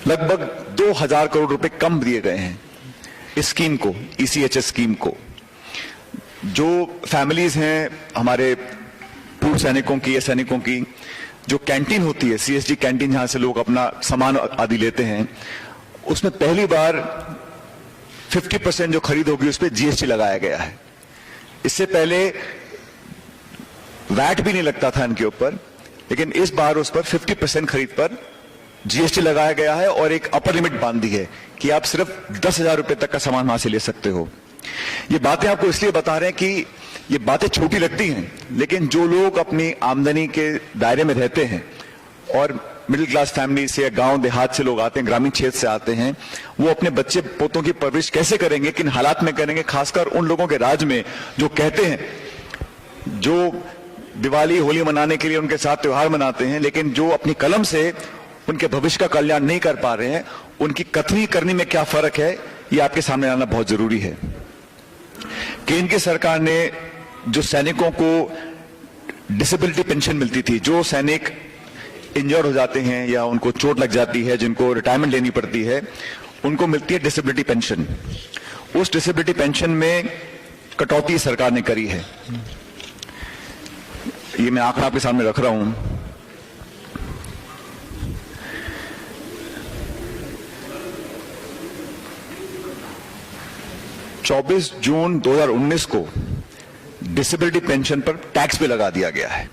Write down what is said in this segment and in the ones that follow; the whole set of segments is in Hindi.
लगभग 2000 करोड़ रुपए कम दिए गए हैं इस स्कीम को, ईसीएचएस स्कीम को। जो फैमिलीज हैं हमारे पूर्व सैनिकों की या सैनिकों की, जो कैंटीन होती है, सीएसडी कैंटीन, जहां से लोग अपना सामान आदि लेते हैं, उसमें पहली बार 50% जो खरीद होगी उस पर जीएसटी लगाया गया है। इससे पहले वैट भी नहीं लगता था इनके ऊपर, लेकिन इस बार उस पर 50% खरीद पर जीएसटी लगाया गया है और एक अपर लिमिट बांध दी है कि आप सिर्फ 10,000 रुपए तक का सामान वहां से ले सकते हो। ये बातें आपको इसलिए बता रहे हैं कि ये बातें छोटी लगती हैं, लेकिन जो लोग अपनी आमदनी के दायरे में रहते हैं और मिडिल क्लास फैमिली से या गांव देहात से लोग आते हैं, ग्रामीण क्षेत्र से आते हैं, वो अपने बच्चे पोतों की परवरिश कैसे करेंगे, किन हालात में करेंगे, खासकर उन लोगों के राज्य में जो कहते हैं, जो दिवाली होली मनाने के लिए उनके साथ त्योहार मनाते हैं, लेकिन जो अपनी कलम से उनके भविष्य का कल्याण नहीं कर पा रहे हैं, उनकी कथनी करनी में क्या फर्क है, ये आपके सामने आना बहुत जरूरी है। केंद्र की सरकार ने जो सैनिकों को डिसेबिलिटी पेंशन मिलती थी, जो सैनिक इंजर्ड हो जाते हैं या उनको चोट लग जाती है, जिनको रिटायरमेंट लेनी पड़ती है, उनको मिलती है डिसेबिलिटी पेंशन। उस डिसेबिलिटी पेंशन में कटौती सरकार ने करी है। ये मैं आंकड़ा आपके सामने रख रहा हूं। चौबीस जून 2019 को डिसेबिलिटी पेंशन पर टैक्स भी लगा दिया गया है।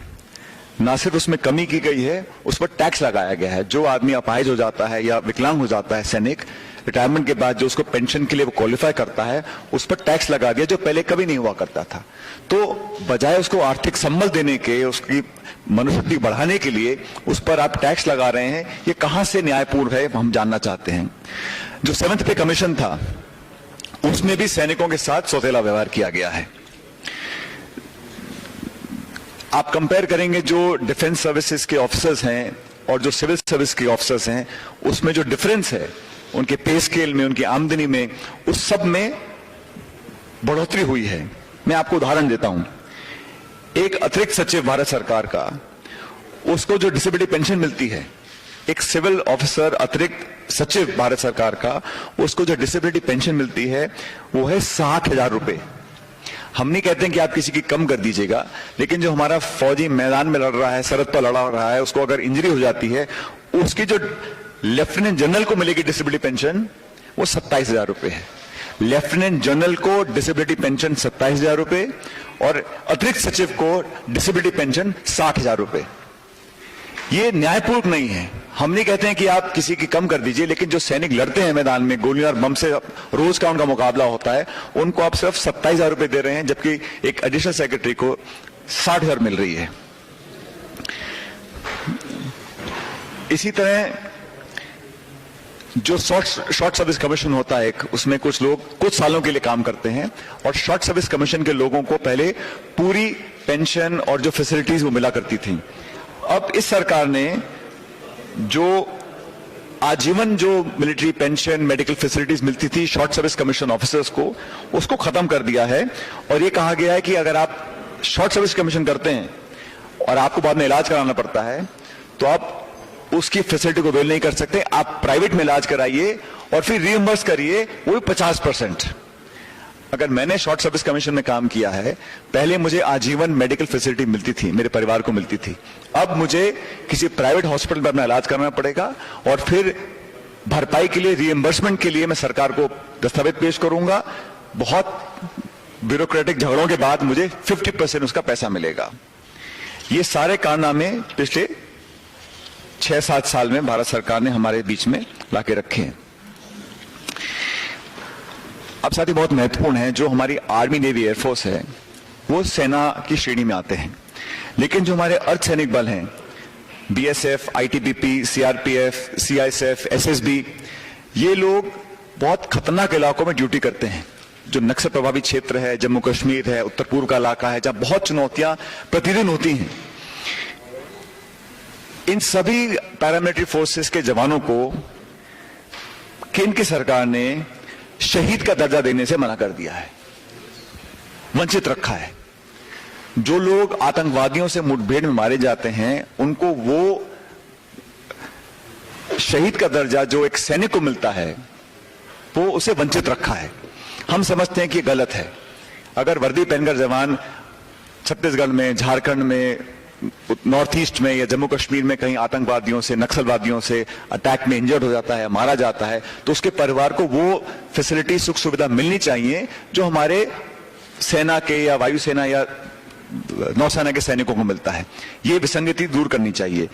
ना सिर्फ उसमें कमी की गई है, उस पर टैक्स लगाया गया है। जो आदमी अपाहिज हो जाता है या विकलांग हो जाता है सैनिक, रिटायरमेंट के बाद जो उसको पेंशन के लिए वो क्वालिफाई करता है, उस पर टैक्स लगा दिया, जो पहले कभी नहीं हुआ करता था। तो बजाय उसको आर्थिक संबल देने के, उसकी मनोशक्ति बढ़ाने के लिए उस पर आप टैक्स लगा रहे हैं। ये कहां से न्यायपूर्ण है, हम जानना चाहते हैं। जो 7th पे कमीशन था, उसमें भी सैनिकों के साथ सौतेला व्यवहार किया गया है। आप कंपेयर करेंगे जो डिफेंस सर्विसेज के ऑफिसर्स हैं और जो सिविल सर्विस के ऑफिसर्स हैं, उसमें जो डिफरेंस है उनके पे स्केल में, उनकी आमदनी में, उस सब में बढ़ोतरी हुई है। मैं आपको उदाहरण देता हूं। एक अतिरिक्त सचिव भारत सरकार का, उसको जो डिसेबिलिटी पेंशन मिलती है, एक सिविल ऑफिसर अतिरिक्त सचिव भारत सरकार का, उसको जो डिसेबिलिटी पेंशन मिलती है वो है 60,000 रुपए। हम नहीं कहते हैं कि आप किसी की कम कर दीजिएगा, लेकिन जो हमारा फौजी मैदान में लड़ रहा है, सरहद पर लड़ा रहा है, उसको अगर इंजरी हो जाती है, उसकी जो लेफ्टिनेंट जनरल को मिलेगी डिसेबिलिटी पेंशन, वो 27,000 रुपए है। लेफ्टिनेंट जनरल को डिसेबिलिटी पेंशन 27,000 रुपए और अतिरिक्त सचिव को डिसेबिलिटी पेंशन 60,000 रुपए। ये न्यायपूर्ण नहीं है। हम नहीं कहते हैं कि आप किसी की कम कर दीजिए, लेकिन जो सैनिक लड़ते हैं मैदान में, गोलियों और बम से रोज का उनका मुकाबला होता है, उनको आप सिर्फ 27,000 रुपए दे रहे हैं, जबकि एक एडिशनल सेक्रेटरी को 60,000 मिल रही है। इसी तरह जो शॉर्ट सर्विस कमीशन होता है, उसमें कुछ लोग कुछ सालों के लिए काम करते हैं, और शॉर्ट सर्विस कमीशन के लोगों को पहले पूरी पेंशन और जो फैसिलिटीज वो मिला करती थी। अब इस सरकार ने जो आजीवन जो मिलिट्री पेंशन, मेडिकल फैसिलिटीज मिलती थी शॉर्ट सर्विस कमीशन ऑफिसर्स को, उसको खत्म कर दिया है। और ये कहा गया है कि अगर आप शॉर्ट सर्विस कमीशन करते हैं और आपको बाद में इलाज कराना पड़ता है, तो आप उसकी फैसिलिटी को अवेल नहीं कर सकते। आप प्राइवेट में इलाज कराइए और फिर रीइंबर्स करिए, वो भी 50%। अगर मैंने शॉर्ट सर्विस कमीशन में काम किया है, पहले मुझे आजीवन मेडिकल फैसिलिटी मिलती थी, मेरे परिवार को मिलती थी। अब मुझे किसी प्राइवेट हॉस्पिटल में अपना इलाज करना पड़ेगा और फिर भरपाई के लिए, रीइंबर्समेंट के लिए मैं सरकार को दस्तावेज पेश करूंगा। बहुत ब्यूरोक्रेटिक झगड़ों के बाद मुझे 50% उसका पैसा मिलेगा। ये सारे कारनामे पिछले 6-7 साल में भारत सरकार ने हमारे बीच में लाके रखे हैं। अब साथ ही बहुत महत्वपूर्ण है, जो हमारी आर्मी, नेवी, एयरफोर्स है, वो सेना की श्रेणी में आते हैं, लेकिन जो हमारे अर्धसैनिक बल हैं, BSF, ITBP, CRPF, CISF, SSB, ये लोग बहुत खतरनाक इलाकों में ड्यूटी करते हैं। जो नक्सल प्रभावित क्षेत्र है, जम्मू कश्मीर है, उत्तर पूर्व का इलाका है, जहां बहुत चुनौतियां प्रतिदिन होती हैं। इन सभी पैरामिलिट्री फोर्सेस के जवानों को केंद्र की सरकार ने शहीद का दर्जा देने से मना कर दिया है, वंचित रखा है। जो लोग आतंकवादियों से मुठभेड़ में मारे जाते हैं, उनको वो शहीद का दर्जा जो एक सैनिक को मिलता है वो उसे वंचित रखा है। हम समझते हैं कि गलत है। अगर वर्दी पहनकर जवान छत्तीसगढ़ में, झारखंड में, नॉर्थ ईस्ट में या जम्मू कश्मीर में कहीं आतंकवादियों से, नक्सलवादियों से अटैक में इंजर्ड हो जाता है, मारा जाता है, तो उसके परिवार को वो फैसिलिटी, सुख सुविधा मिलनी चाहिए जो हमारे सेना के या वायुसेना या नौसेना के सैनिकों को मिलता है। ये विसंगति दूर करनी चाहिए।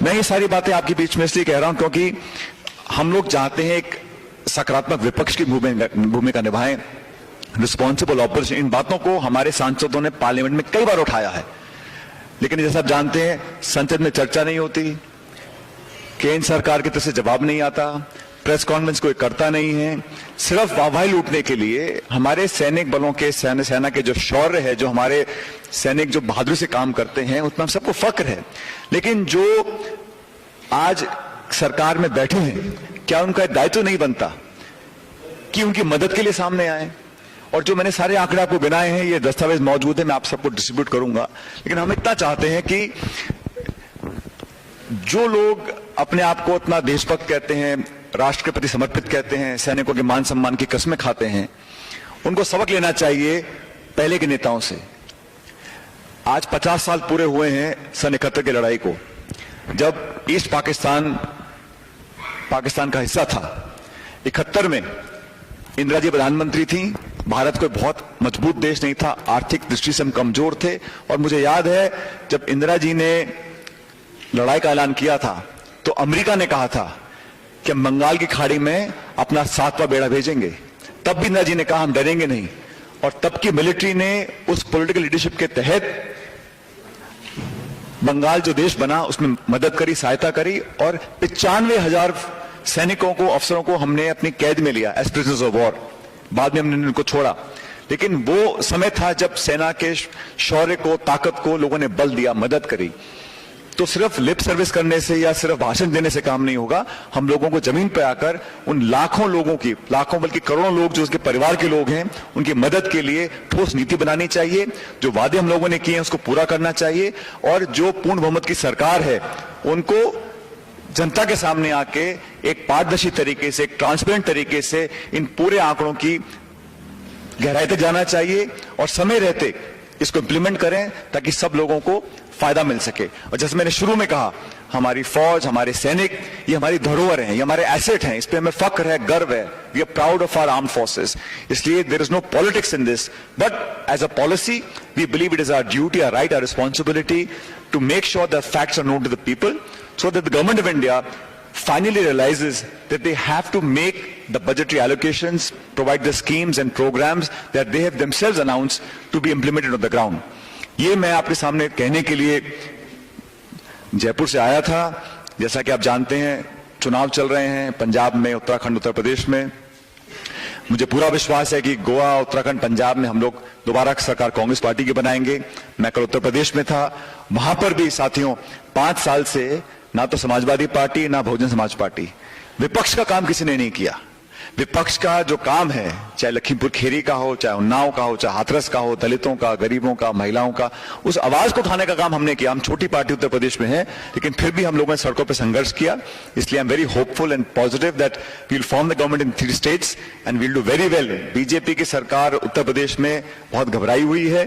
मैं ये सारी बातें आपके बीच में इसलिए कह रहा हूं क्योंकि हम लोग चाहते हैं एक सकारात्मक विपक्ष की भूमिका निभाएं, रिस्पॉन्सिबल ऑपोजिशन। इन बातों को हमारे सांसदों ने पार्लियामेंट में कई बार उठाया है, लेकिन जैसा आप जानते हैं संसद में चर्चा नहीं होती, केंद्र सरकार की तरफ से जवाब नहीं आता, प्रेस कॉन्फ्रेंस कोई करता नहीं है। सिर्फ वाहवाही लूटने के लिए हमारे सैनिक बलों के, सेना के जो शौर्य है, जो हमारे सैनिक जो बहादुरी से काम करते हैं, उसमें हम सबको फक्र है। लेकिन जो आज सरकार में बैठे हैं, क्या उनका दायित्व नहीं बनता कि उनकी मदद के लिए सामने आए? और जो मैंने सारे आंकड़े आपको गिनाए हैं, ये दस्तावेज मौजूद है, मैं आप सबको डिस्ट्रीब्यूट करूंगा। लेकिन हम इतना चाहते हैं कि जो लोग अपने आप को इतना देशभक्त कहते हैं, राष्ट्र के प्रति समर्पित कहते हैं, सैनिकों के मान सम्मान की कस्में खाते हैं, उनको सबक लेना चाहिए पहले के नेताओं से। आज 50 साल पूरे हुए हैं सन 71 की लड़ाई को, जब ईस्ट पाकिस्तान का हिस्सा था। 71 में इंदिरा जी प्रधानमंत्री थी। भारत कोई बहुत मजबूत देश नहीं था, आर्थिक दृष्टि से हम कमजोर थे। और मुझे याद है जब इंदिरा जी ने लड़ाई का ऐलान किया था तो अमेरिका ने कहा था कि हम बंगाल की खाड़ी में अपना 7वां बेड़ा भेजेंगे। तब भी इंदिरा जी ने कहा हम डरेंगे नहीं, और तब की मिलिट्री ने उस पॉलिटिकल लीडरशिप के तहत बंगाल जो देश बना उसमें मदद करी, सहायता करी, और 95,000 सैनिकों को, अफसरों को हमने अपनी कैद में लिया एज प्रिजनर्स ऑफ वॉर। बाद में हमने उनको छोड़ा, लेकिन वो समय था जब सेना के शौर्य को, ताकत को लोगों ने बल दिया, मदद करी। तो सिर्फ लिप सर्विस करने से या सिर्फ भाषण देने से काम नहीं होगा। हम लोगों को जमीन पर आकर उन लाखों लोगों की, लाखों बल्कि करोड़ों लोग जो उसके परिवार के लोग हैं, उनकी मदद के लिए ठोस नीति बनानी चाहिए। जो वादे हम लोगों ने किए हैं उसको पूरा करना चाहिए, और जो पूर्ण बहुमत की सरकार है उनको जनता के सामने आके एक पारदर्शी तरीके से, एक ट्रांसपेरेंट तरीके से इन पूरे आंकड़ों की गहराई तक जाना चाहिए, और समय रहते इसको इंप्लीमेंट करें ताकि सब लोगों को फायदा मिल सके। और जैसे मैंने शुरू में कहा, हमारी फौज, हमारे सैनिक, ये हमारी धरोहर हैं, ये हमारे एसेट हैं, इस पे हमें फक्र है, गर्व है। We are proud of our armed forces. इसलिए there is no politics in this, but as a policy we believe it is our duty, our right, our responsibility to make sure the facts are known to the people, so that the government of India finally realizes that they have to make the budgetary allocations, provide the schemes and programs that they have themselves announced to be implemented on the ground. ये मैं आपके सामने कहने के लिए जयपुर से आया था। जैसा कि आप जानते हैं चुनाव चल रहे हैं पंजाब में, उत्तराखंड, उत्तर प्रदेश में। मुझे पूरा विश्वास है कि गोवा, उत्तराखंड, पंजाब में हम लोग दोबारा सरकार कांग्रेस पार्टी की बनाएंगे। मैं कल उत्तर प्रदेश में था, वहां पर भी साथियों 5 साल से ना तो समाजवादी पार्टी, ना बहुजन समाज पार्टी, विपक्ष का काम किसी ने नहीं किया। विपक्ष का जो काम है, चाहे लखीमपुर खीरी का हो, चाहे उन्नाव का हो, चाहे हाथरस का हो, दलितों का, गरीबों का, महिलाओं का, उस आवाज को उठाने का काम हमने किया। हम छोटी पार्टी उत्तर प्रदेश में है, लेकिन फिर भी हम लोगों ने सड़कों पर संघर्ष किया। इसलिए I am very hopeful and positive that we will form the government in 3 states and we will do very well. BJP की सरकार उत्तर प्रदेश में बहुत घबराई हुई है,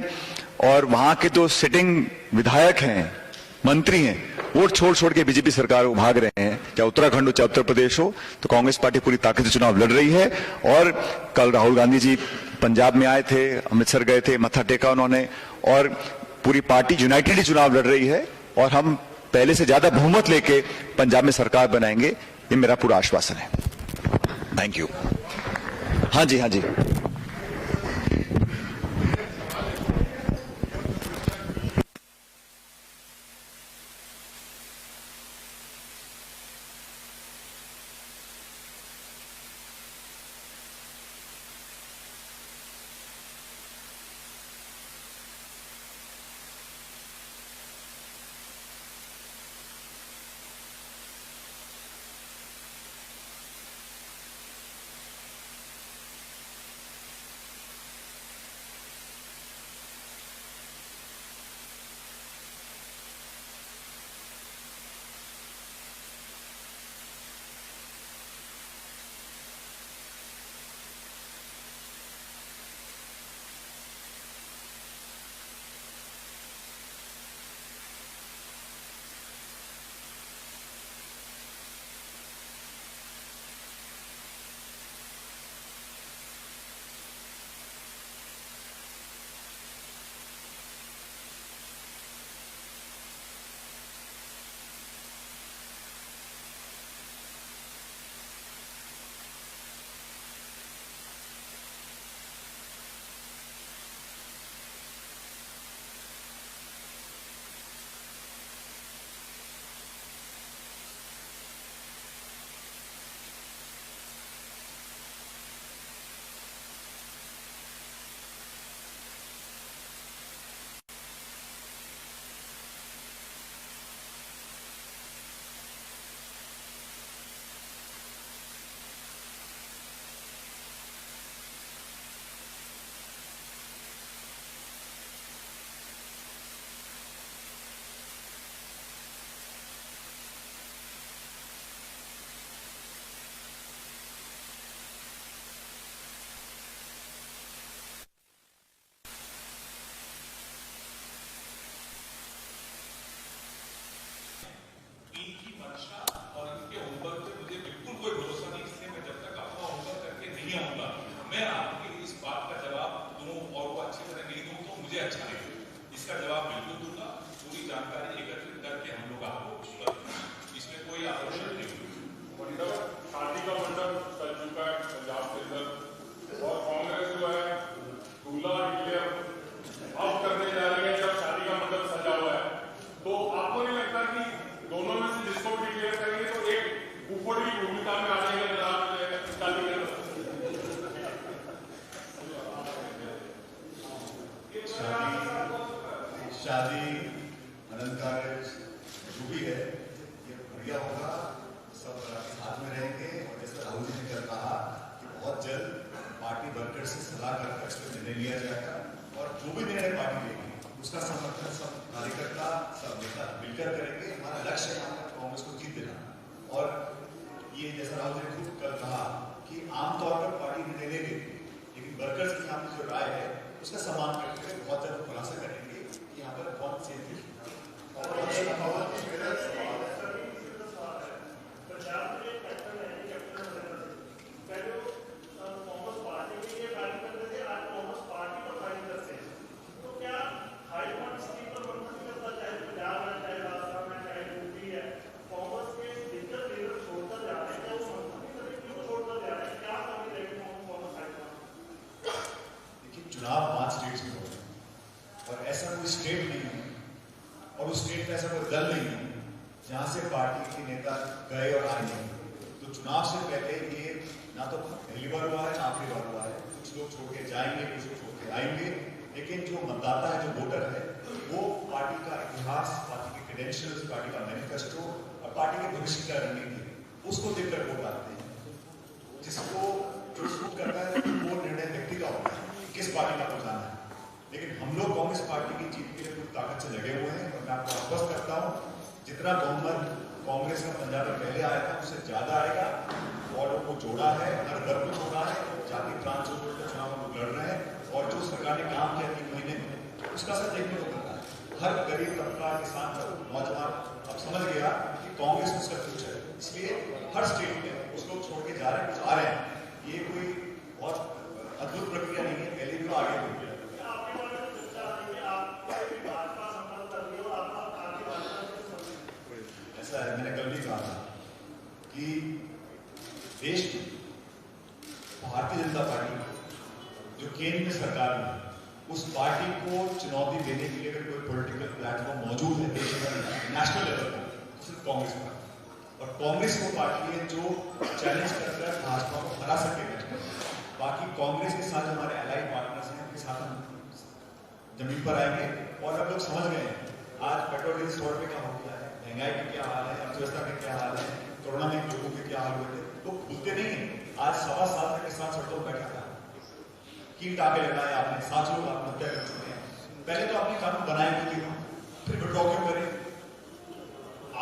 और वहां के जो सिटिंग विधायक हैं, मंत्री हैं, वोट छोड़ के बीजेपी सरकार को भाग रहे हैं। चाहे उत्तराखंड हो, चाहे उत्तर प्रदेश हो, तो कांग्रेस पार्टी पूरी ताकत से चुनाव लड़ रही है। और कल राहुल गांधी जी पंजाब में आए थे, अमृतसर गए थे, मत्था टेका उन्होंने, और पूरी पार्टी यूनाइटेड चुनाव लड़ रही है, और हम पहले से ज्यादा बहुमत लेके पंजाब में सरकार बनाएंगे, ये मेरा पूरा आश्वासन है। Thank you. हाँ जी, हाँ जी। भूमिका में आने के बाद शादी अनंत कार्य जो भी है ये बढ़िया होगा, सब साथ में रहेंगे। और जैसे राहुल जी ने कहा कि बहुत जल्द पार्टी वर्कर से सलाह कर इस पर निर्णय लिया जाएगा और जो भी निर्णय पार्टी लेगी उसका समर्थन सब कार्यकर्ता सब नेता मिलकर करेंगे। हमारा लक्ष्य है यहाँ पर कांग्रेस को जीत देना। और ये जैसा राहुल जी ने खुद कल कहा कि आमतौर पर पार्टी निर्णय ले लेगी, लेकिन वर्कर्स की यहाँ पर जो राय है उसका सम्मान करके बहुत जल्द खुलासा करेंगे कि यहाँ पर कौन से चुनाव 5 स्टेट्स में हो रहे हैं और ऐसा कोई स्टेट नहीं है और उस स्टेट में ऐसा कोई दल नहीं है जहां से पार्टी के नेता गए और आए नहीं। तो चुनाव से पहले ये ना तो पहली बार हुआ है ना आखिरी बार हुआ है। कुछ लोग छोड़ के जाएंगे, कुछ लोग छोड़ के आएंगे, लेकिन जो मतदाता है, जो वोटर है, वो पार्टी का इतिहास, पार्टी के क्रेडेंशियल्स, पार्टी का मैनिफेस्टो और पार्टी के भविष्य का रणनीति उसको देखकर वोट डालते हैं। जिसको जो सूट करता है वो निर्णय व्यक्ति का होता है किस पार्टी का जाना है। लेकिन हम लोग कांग्रेस पार्टी की जीत के लिए पूरी ताकत से लगे हुए हैं और मैं आपको आश्वस्त करता हूं जितना बहुमत कांग्रेस का पंजाब में पहले आया था उससे ज्यादा आएगा। वार्डों को जोड़ा है, हर वर्ग को जोड़ा है, जाति प्रांत से चुनाव हम लड़ रहे हैं और जो सरकार ने काम किया 3 महीने में उसका असर देखने को मिलता है। हर गरीब तबका, किसान, नौजवान अब समझ गया कि कांग्रेस उसका फ्यूचर है। इसलिए हर स्टेट में कुछ लोग छोड़ के जा रहे हैं, कुछ आ रहे हैं। ये कोई बहुत अद्भुत प्रक्रिया नहीं है, पहले भी आगे बढ़ गया। ऐसा है, मैंने कल भी कहा था कि देश में भारतीय जनता पार्टी जो केंद्र में सरकार में, उस पार्टी को चुनौती देने के लिए अगर कोई पॉलिटिकल प्लेटफॉर्म मौजूद है देश में नेशनल लेवल पर, सिर्फ कांग्रेस पार्टी। और कांग्रेस वो पार्टी है जो चैलेंज करकर भाजपा को हरा सके। बाकी कांग्रेस के साथ हमारे अलाइड पार्टनर्स हैं, उनके साथ हम जमीन पर आएंगे। और अब लोग समझ गए हैं आज पेट्रोल डीजल 100 रुपये का हो गया है, महंगाई का क्या हाल है, अर्थव्यवस्था का क्या हाल है, कोरोना में लोगों के क्या हाल हुए थे। लोग भूलते नहीं है। आज 1.25 साल तक किसान सड़कों पर बैठा था, कीट आगे लगाए आपने, 7 लोग आत्महत्या कर चुके हैं। पहले तो आपने कानून बनाए क्यों तीनों, फिर विड्रॉ क्यों करें?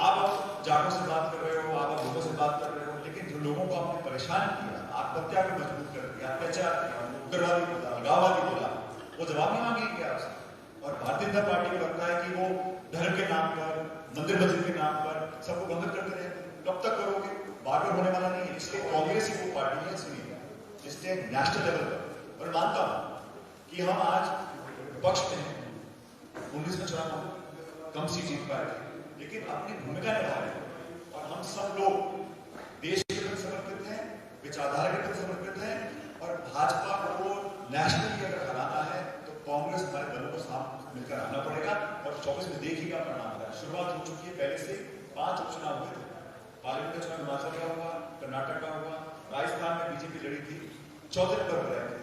आप जाटों से बात कर रहे हो, आप लोगों से बात कर रहे हो, लेकिन जो लोगों को आपने परेशान किया, आत्महत्या को मजबूर कर दिया, अत्याचार किया, उग्रवादी बोला, अलगाववादी बोला, वो जवाब नहीं मांगेंगे आपसे। और भारतीय जनता पार्टी को लगता है कि वो धर्म के नाम पर, मंदिर मस्जिद के नाम पर सबको बंद करते रहे। कब तक करोगे? बार बार होने वाला नहीं है। इसलिए कांग्रेस ही वो पार्टी है इसलिए जिसने नेशनल लेवल पर, और मानता हूं कि हम आज विपक्ष में हैं, 19 में चुनाव कम सी जीत पाए, लेकिन अपनी भूमिका निभा रहे हैं। और हम सब लोग देश के प्रति समर्पित हैं, विचारधारा के प्रति समर्पित हैं। और भाजपा को नेशनली अगर हराना है तो कांग्रेस हमारे दलों को साथ मिलकर आना पड़ेगा। और 24 में देखिएगा परिणाम होगा। शुरुआत हो चुकी है, पहले से 5 उपचुनाव हुए थे। पार्लियामेंट का चुनाव हिमाचल का हुआ, कर्नाटक का हुआ, राजस्थान में बीजेपी लड़ी थी, 14 पर रहे थे,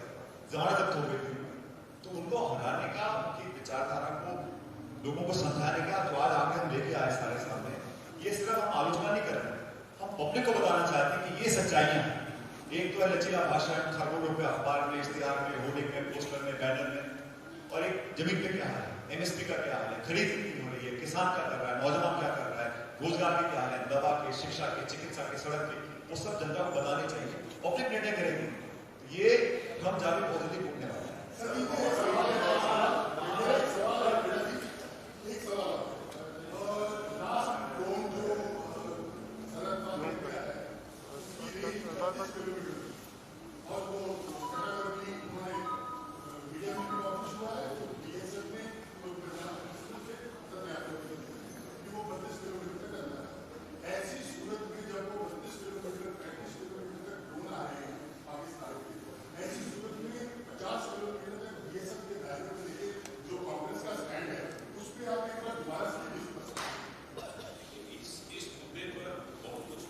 जमानत जब्त हो गई थी। तो उनको हराने का, उनकी विचारधारा को लोगों को समझाने का जो आज आगे हम लेके आए सारे सामने, ये सिर्फ हम आलोचना नहीं कर रहे, हम पब्लिक को बताना चाहते हैं कि ये सच्चाइयां हैं। एक तो है लचीला भाषण, खरबों रुपए अखबार में, इश्तिहार में, होर्डिंग में, पोस्टर में, बैनर में, और एक जमीन पे क्या हाल है, एमएसपी का क्या हाल है, खरीद कितनी हो रही है, किसान क्या कर रहा है, नौजवान क्या कर रहा है, रोजगार के क्या हाल है, दवा के, शिक्षा के, चिकित्सा के, सड़क के, वो सब जनता को बताने चाहिए। पब्लिक निर्णय करेगी। ये हम जाके पॉजिटिव उठने वाले हैं।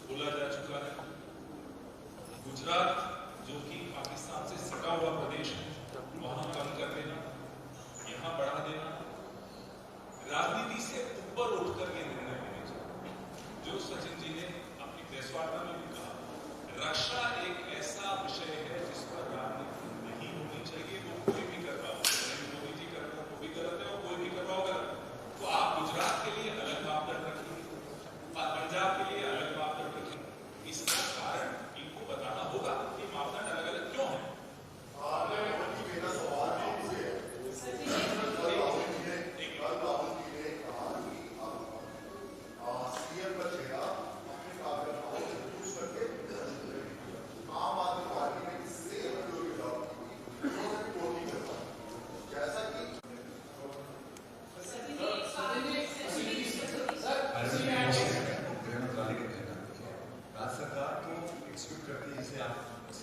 बोला जा चुका है।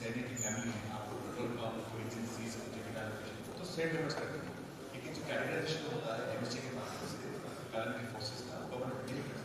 सैनिक की फैमिली है, आपको पेट्रोल पंप कोई एजेंसी से टिकट एलोकेशन तो स्टेट गवर्नमेंट करते हैं, लेकिन जो कैंडिडेट होता है एमएससी के माध्यम से पैरामिलिट्री फोर्सेस का गवर्नमेंट नहीं करता।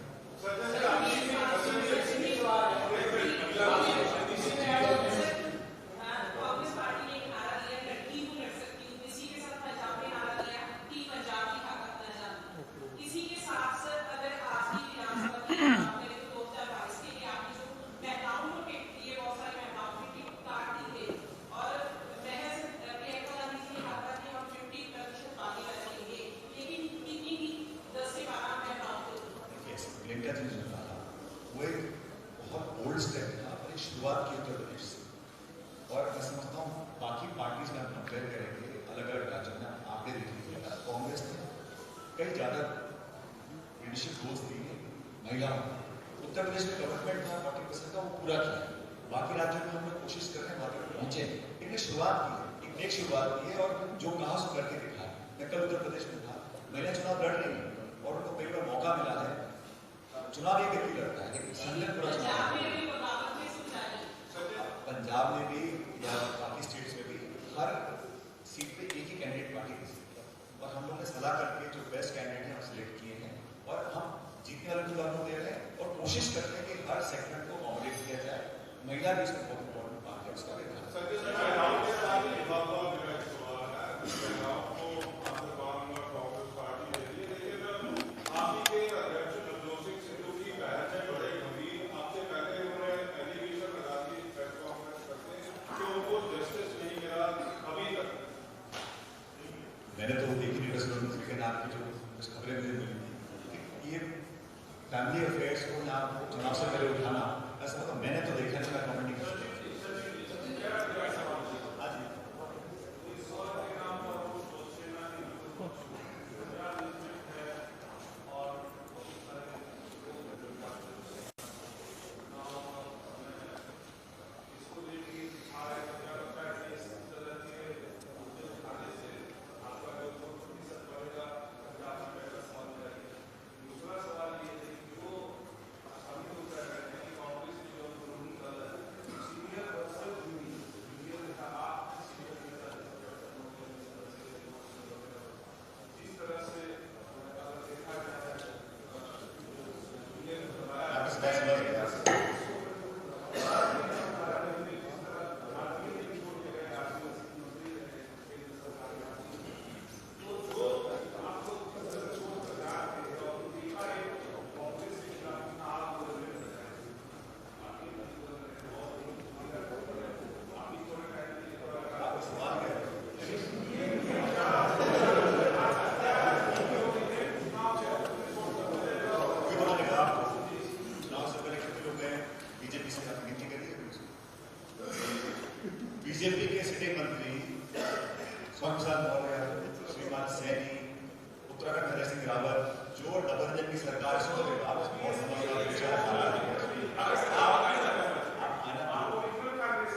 प्रियंका जी ने कहा वो एक बहुत बोल्ड स्टेप था, पर एक शुरुआत की उत्तर प्रदेश से, और मैं समझता हूँ बाकी पार्टीज में आप कंपेयर करेंगे अलग अलग राज्यों में आंकड़े देख लीजिएगा, कांग्रेस ने कई ज्यादा लीडरशिप गोल्स दिए महिलाओं को। उत्तर प्रदेश में गवर्नमेंट था 40% का, वो पूरा किया। बाकी राज्यों में हम लोग कोशिश कर रहे हैं वहां तक पहुंचे, लेकिन शुरुआत की है, एक नेक शुरुआत की है, और जो कहा सो करके दिखा। मैं कल उत्तर प्रदेश में था, महिला चुनाव लड़ रही है और उनको कई बार मौका मिला है, चुनाव एक व्यक्ति लड़ता है, लेकिन संगठन पूरा पंजाब में भी या बाकी स्टेट्स में भी हर सीट पे एक ही कैंडिडेट पार्टी की सीट है, और हम लोग ने सलाह करके जो बेस्ट कैंडिडेट हैं हम सिलेक्ट किए हैं, और हम जीतने वाले उम्मीदवारों दे रहे हैं और कोशिश करते हैं कि हर सेगमेंट को अकोमोडेट किया जाए। महिला भी इसमें बहुत इंपॉर्टेंट पार्ट है, उसका भी मैंने तो देखी नहीं प्रेस कॉन्फ्रेंस, लेकिन आपकी जो कुछ खबरें मुझे मिली थी, ये फैमिली अफेयर्स को या चुनाव से पहले उठाना, ऐसा मतलब मैंने तो देखा नहीं, मैं कमेंट नहीं कर सकता। बीजेपी के सिटिंग मंत्री स्वयं मौर्य, श्रीमान सैनी, उत्तराखंड हरीश सिंह रावत, जो डबल इंजन की सरकार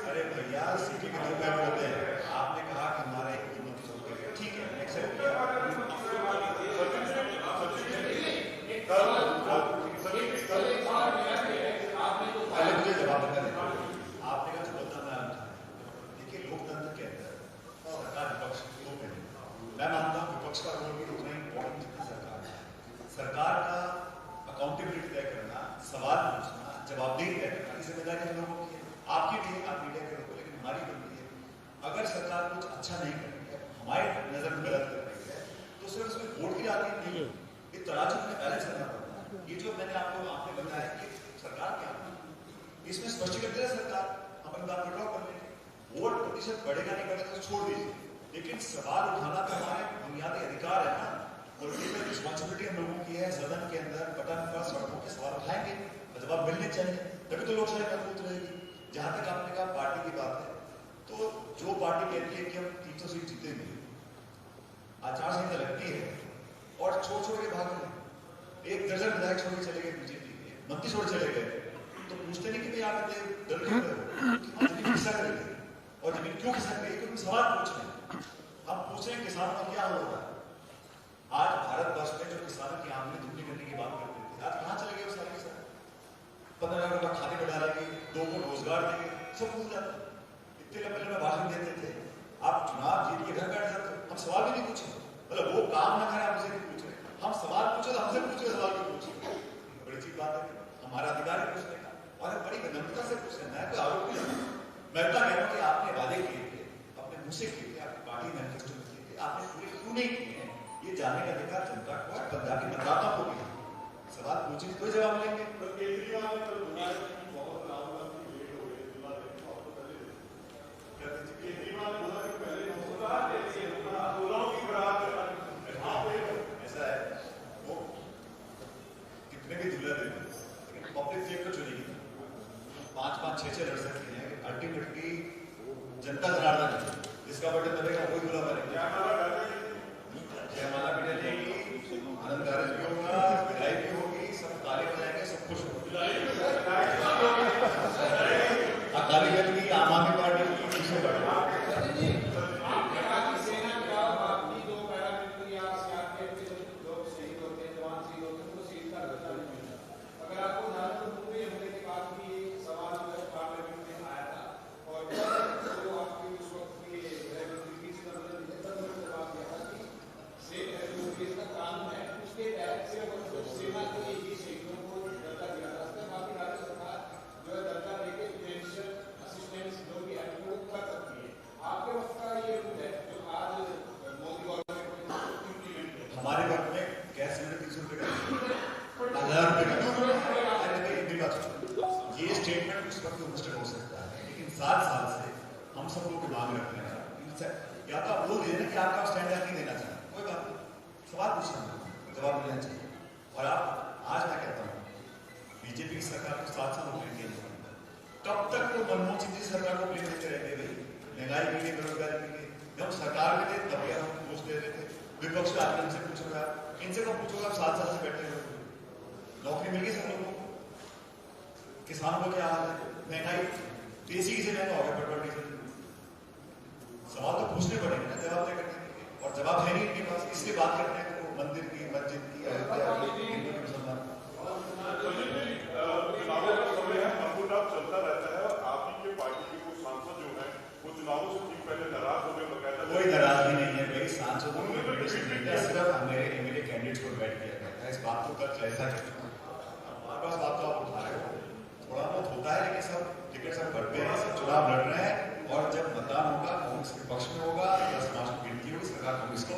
अरे भैया सिटी के 2 पैर होते हैं, आपने कहा कि हमारे ठीक है, एक्सेप्ट किया, पहले मुझे जवाब देना। आपने कहा जो बदला मैं देखिए, लोकतंत्र के अंदर सरकार विपक्ष दो पहलू, मैं मानता हूँ विपक्ष का रोल भी उतना ही इंपॉर्टेंट जितना सरकार है। सरकार का अकाउंटेबिलिटी तय करना, सवाल पूछना, जवाबदेही तय करना, ये जिम्मेदारी हम लोगों की है। आपकी नहीं, आप मीडिया के लोग, लेकिन हमारी बनती है। अगर सरकार कुछ अच्छा नहीं कर रही है, हमारी नजर में गलत कर रही है, तो सिर्फ उसमें वोट की राजनीति नहीं है, ये तराजू में बैलेंस करना पड़ता है। ये जो मैंने आपने बताया कि सरकार क्या है, इसमें स्पष्टीकरण है सरकार, हम बात विड्रॉ कर लेंगे, वोट प्रतिशत बढ़ेगा नहीं बढ़ेगा तो छोड़ दीजिए, लेकिन सवाल उठाना तो हमारे बुनियादी अधिकार है ना। पॉलिटिकल रिस्पॉन्सिबिलिटी हम लोगों की है, सदन के अंदर बटन पर सड़कों के सवाल उठाएंगे, जवाब मिलने चाहिए, तभी तो लोकशाही मजबूत रहेगी। जहां तक आपने कहा पार्टी की बात है, तो जो पार्टी कहती है कि हम 300 सीट जीतेंगे, आचार संहिता लगती है और छोड़ के भाग गए, एक दर्जन विधायक छोड़ के चले गए, बीजेपी के मंत्री छोड़ चले गए, तो पूछते नहीं कि भाई आप इतने डर क्यों रहे हो, जमीन खिसक करेंगे, और जमीन क्यों खिसक गई, क्योंकि सवाल पूछ रहे हैं। हम पूछ रहे हैं किसानों का क्या हो रहा है। आज भारतवर्ष में जो किसानों की आमदनी दुगनी करने की बात करते थे, आज कहां चले गए वो सारे किसान? 15,000 रुपया खाते में डालेंगे, 2 को रोजगार देंगे, सब भूल जाते हैं। इतने लंबे लंबे भाषण देते थे, आप चुनाव जीत के घर बैठ जाते, हम सवाल भी नहीं पूछे, मतलब वो काम ना करें हमसे नहीं पूछे, हम सवाल पूछे तो हमसे पूछे, सवाल भी पूछे, बड़ी अच्छी बात है, हमारा अधिकार है पूछने का, और बड़ी विनम्रता से पूछना है, कोई आरोप नहीं। मैं तो कह रहा हूँ कि आपने वादे किए थे, अपने मुंह से किए थे, आपकी पार्टी मैनिफेस्टो में किए थे, आपने पूरे क्यों नहीं किए हैं, ये जानने का अधिकार जनता को है, पंजाब के मतदाता को भी। सवाल पूछे तो जवाब मिलेंगे। केजरीवाल ने कल बुलाया कि बहुत राहुल गांधी लेट हो गए, बुला रहे हैं, आपको पहले केजरीवाल ने बोला कि पहले सोलह की बरात ऐसा है, वो कितने भी दूल्हा दे, लेकिन पब्लिक फ्लेम को चुनेगी, 5-5, 6-6 लड़ सकते हैं, अल्टीमेटली जनता जनार्दन है, जिसका बटन दबेगा वही दूल्हा बनेगा। जयमाला भी डलेगी, आनंद कारज भी होगा, विदाई भी होगी, सब ताली बजाएंगे, सब खुश होंगे। अकाली दल की, आम आदमी पार्टी की पीछे बढ़ेगा। हमारे वक्त में गैस सिलेंडर 300 रुपए का 1000 रुपए का। ये स्टेटमेंट उस वक्त मिस्टेक हो सकता है, लेकिन 7 साल से हम सब लोग की मांग रख रहे हैं, या तो आप वो दे दें कि आपका स्टैंड नहीं देना चाहिए, कोई बात नहीं, सवाल पूछना, जवाब मिलना चाहिए। और आप आज मैं कहता हूँ बीजेपी की सरकार को 7 साल ब्लेम किया, कब तक वो मनमोहन सिंह जी सरकार को ब्लेम देते रहेंगे भाई, महंगाई के लिए, बेरोजगारी के लिए, जब सरकार में थे तब हम घूस दे रहे थे, विपक्ष का आगे हमसे पूछोगा, इनसे कब पूछोगा, आप 7 साल से बैठे हुए, नौकरी मिल गई सब लोगों को, किसानों को क्या हाल है, महंगाई तेजी से महंगा हो गया, पेट्रोल डीजल, सवाल तो पूछने पड़ेंगे ना, जवाब तय करने के लिए, और जवाब है नहीं इनके पास, इसलिए बात करते हैं तो मंदिर की, मस्जिद की, अयोध्या की, हिंदू के मुसलमान चलता रहता है, और आप ही के पार्टी के कुछ सांसद जो हैं वो चुनावों से ठीक पहले नाराज हो गए, बकायदा कोई नाराजगी नहीं है भाई, सांसदों को सिर्फ मेरे कैंडिडेट्स को बैठ किया गया था, इस बात को कल क्लैरिफाई कर चुका हूं। हमारे पास बात तो आप उठा रहे हो, थोड़ा बहुत होता है, लेकिन सब टिकट सब बढ़ते हैं, सब चुनाव लड़ रहे हैं, और जब मतदान होगा कांग्रेस के पक्ष में होगा, 10 मार्च की गिनती होगी, सरकार कांग्रेस की